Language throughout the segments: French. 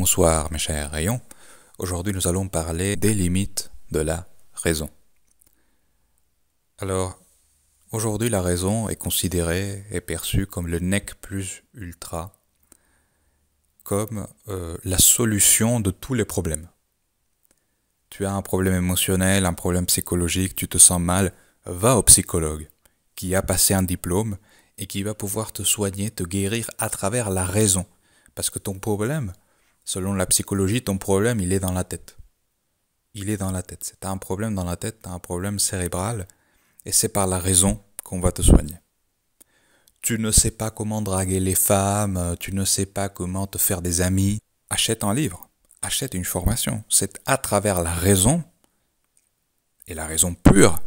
Bonsoir mes chers rayons. Aujourd'hui nous allons parler des limites de la raison. Alors, aujourd'hui la raison est considérée et perçue comme le nec plus ultra, comme la solution de tous les problèmes. Tu as un problème émotionnel, un problème psychologique, tu te sens mal, va au psychologue qui a passé un diplôme et qui va pouvoir te soigner, te guérir à travers la raison. Parce que ton problème, selon la psychologie, ton problème, il est dans la tête. Il est dans la tête. Si tu as un problème dans la tête, tu as un problème cérébral, et c'est par la raison qu'on va te soigner. Tu ne sais pas comment draguer les femmes, tu ne sais pas comment te faire des amis. Achète un livre, achète une formation. C'est à travers la raison, et la raison pure,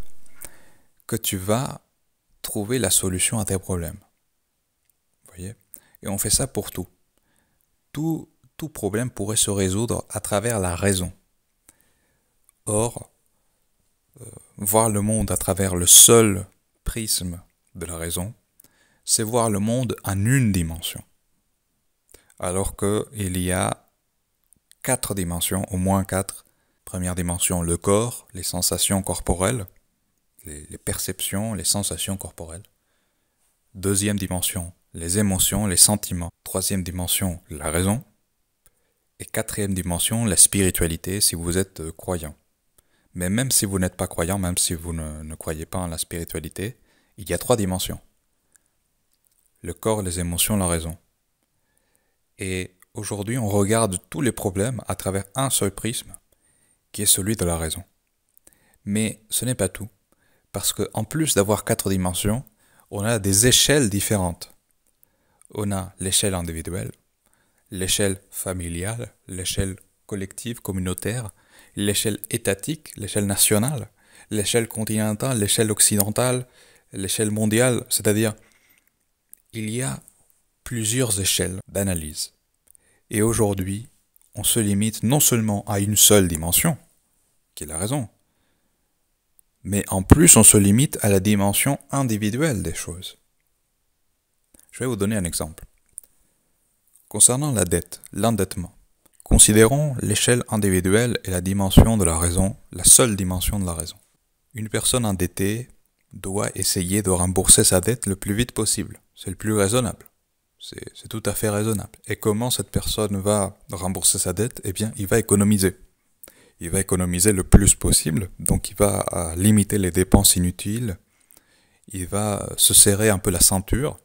que tu vas trouver la solution à tes problèmes. Vous voyez ? Et on fait ça pour tout. Tout problème pourrait se résoudre à travers la raison. Or, voir le monde à travers le seul prisme de la raison, c'est voir le monde en une dimension. Alors qu'il y a 4 dimensions, au moins 4. Première dimension, le corps, les sensations corporelles, les perceptions, les sensations corporelles. Deuxième dimension, les émotions, les sentiments. Troisième dimension, la raison. Et quatrième dimension, la spiritualité, si vous êtes croyant. Mais même si vous n'êtes pas croyant, même si vous ne croyez pas en la spiritualité, il y a 3 dimensions. Le corps, les émotions, la raison. Et aujourd'hui, on regarde tous les problèmes à travers un seul prisme, qui est celui de la raison. Mais ce n'est pas tout. Parce qu'en plus d'avoir 4 dimensions, on a des échelles différentes. On a l'échelle individuelle, l'échelle familiale, l'échelle collective, communautaire, l'échelle étatique, l'échelle nationale, l'échelle continentale, l'échelle occidentale, l'échelle mondiale, c'est-à-dire il y a plusieurs échelles d'analyse. Et aujourd'hui, on se limite non seulement à une seule dimension, qui est la raison, mais en plus on se limite à la dimension individuelle des choses. Je vais vous donner un exemple. Concernant la dette, l'endettement, considérons l'échelle individuelle et la dimension de la raison, la seule dimension de la raison. Une personne endettée doit essayer de rembourser sa dette le plus vite possible. C'est le plus raisonnable. C'est tout à fait raisonnable. Et comment cette personne va rembourser sa dette ? Eh bien, il va économiser. Il va économiser le plus possible, donc il va limiter les dépenses inutiles, il va se serrer un peu la ceinture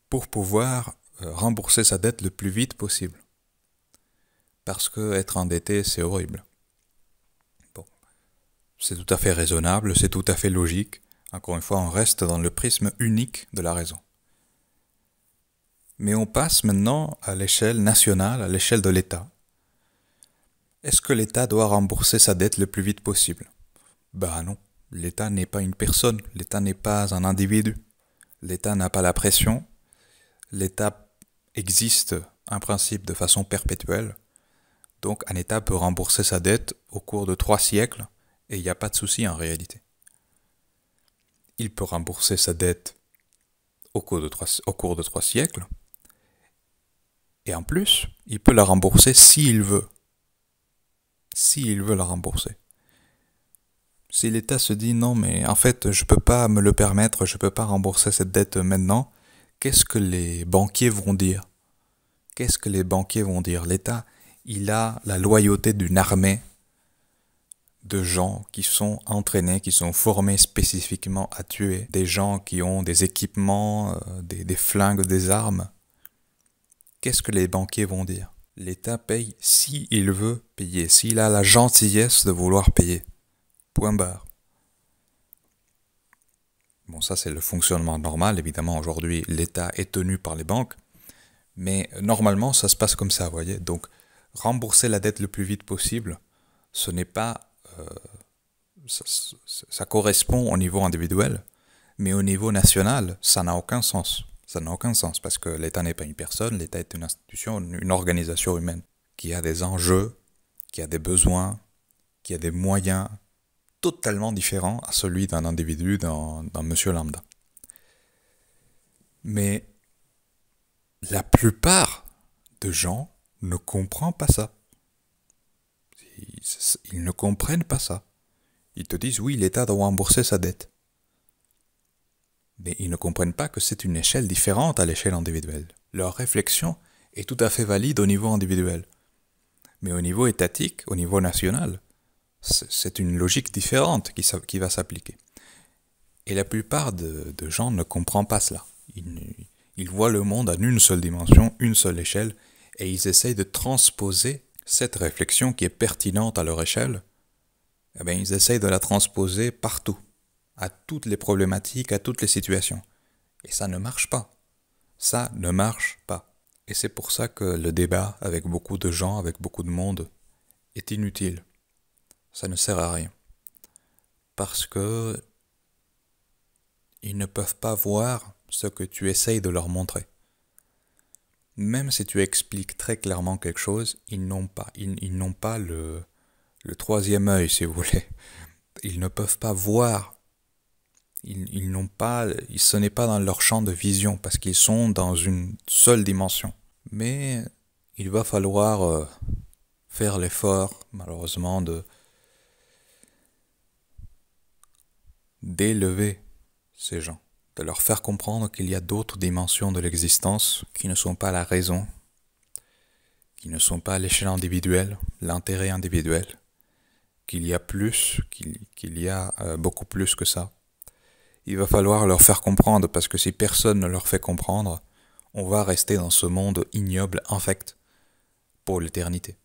pour pouvoir rembourser sa dette le plus vite possible. Parce que être endetté, c'est horrible. Bon, c'est tout à fait raisonnable, c'est tout à fait logique. Encore une fois, on reste dans le prisme unique de la raison. Mais on passe maintenant à l'échelle nationale, à l'échelle de l'État. Est-ce que l'État doit rembourser sa dette le plus vite possible ? Ben non, l'État n'est pas une personne, l'État n'est pas un individu. L'État n'a pas la pression, l'État existe en principe de façon perpétuelle. Donc un État peut rembourser sa dette au cours de 3 siècles et il n'y a pas de souci en réalité. Il peut rembourser sa dette au cours de 3 siècles et en plus, il peut la rembourser s'il veut. S'il veut la rembourser. Si l'État se dit non mais en fait je peux pas me le permettre, je peux pas rembourser cette dette maintenant, qu'est-ce que les banquiers vont dire ? Qu'est-ce que les banquiers vont dire ? L'État, il a la loyauté d'une armée de gens qui sont entraînés, qui sont formés spécifiquement à tuer, des gens qui ont des équipements, des flingues, des armes. Qu'est-ce que les banquiers vont dire ? L'État paye s'il veut payer, s'il a la gentillesse de vouloir payer. Point barre. Bon, ça c'est le fonctionnement normal. Évidemment, aujourd'hui, l'État est tenu par les banques. Mais normalement, ça se passe comme ça, vous voyez. Donc, rembourser la dette le plus vite possible, ce n'est pas... ça correspond au niveau individuel, mais au niveau national, ça n'a aucun sens. Ça n'a aucun sens, parce que l'État n'est pas une personne, l'État est une institution, une organisation humaine, qui a des enjeux, qui a des besoins, qui a des moyens totalement différents à celui d'un individu, d'un monsieur lambda. Mais la plupart de gens ne comprend pas ça. Ils ne comprennent pas ça. Ils te disent oui, l'État doit rembourser sa dette. Mais ils ne comprennent pas que c'est une échelle différente à l'échelle individuelle. Leur réflexion est tout à fait valide au niveau individuel. Mais au niveau étatique, au niveau national, c'est une logique différente qui va s'appliquer. Et la plupart de gens ne comprennent pas cela. Ils voient le monde en une seule dimension, une seule échelle, et ils essayent de transposer cette réflexion qui est pertinente à leur échelle. Eh bien, ils essayent de la transposer partout, à toutes les problématiques, à toutes les situations. Et ça ne marche pas. Ça ne marche pas. Et c'est pour ça que le débat avec beaucoup de gens, avec beaucoup de monde, est inutile. Ça ne sert à rien. Parce que ils ne peuvent pas voir ce que tu essayes de leur montrer. Même si tu expliques très clairement quelque chose, ils n'ont pas le troisième œil, si vous voulez. Ils ne peuvent pas voir. Ce n'est pas dans leur champ de vision parce qu'ils sont dans une seule dimension. Mais il va falloir faire l'effort, malheureusement, d'élever ces gens, de leur faire comprendre qu'il y a d'autres dimensions de l'existence qui ne sont pas la raison, qui ne sont pas l'échelle individuelle, l'intérêt individuel, qu'il y a plus, qu'il y a beaucoup plus que ça. Il va falloir leur faire comprendre parce que si personne ne leur fait comprendre, on va rester dans ce monde ignoble, infect, pour l'éternité.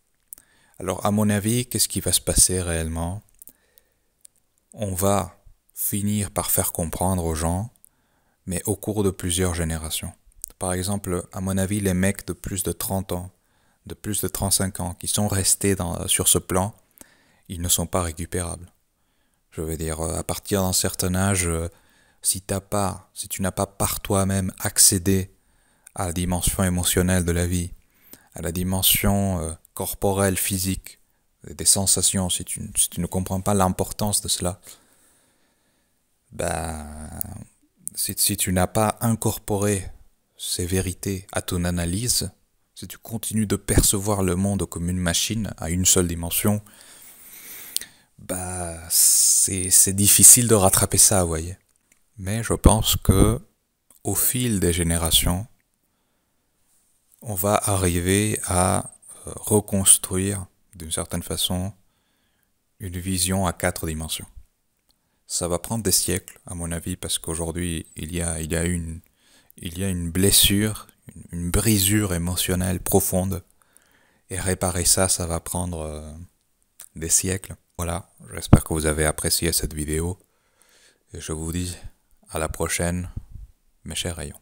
Alors à mon avis, qu'est-ce qui va se passer réellement? On va finir par faire comprendre aux gens, mais au cours de plusieurs générations. Par exemple, à mon avis, les mecs de plus de 30 ans, de plus de 35 ans, qui sont restés sur ce plan, ils ne sont pas récupérables. Je veux dire, à partir d'un certain âge, si tu n'as pas par toi-même accédé à la dimension émotionnelle de la vie, à la dimension corporelle, physique, des sensations, si tu ne comprends pas l'importance de cela, si tu n'as pas incorporé ces vérités à ton analyse, si tu continues de percevoir le monde comme une machine à une seule dimension, c'est difficile de rattraper ça, vous voyez. Mais je pense que au fil des générations, on va arriver à reconstruire d'une certaine façon une vision à 4 dimensions. Ça va prendre des siècles, à mon avis, parce qu'aujourd'hui, il y a une blessure, une brisure émotionnelle profonde. Et réparer ça, ça va prendre des siècles. Voilà, j'espère que vous avez apprécié cette vidéo. Et je vous dis à la prochaine, mes chers rayons.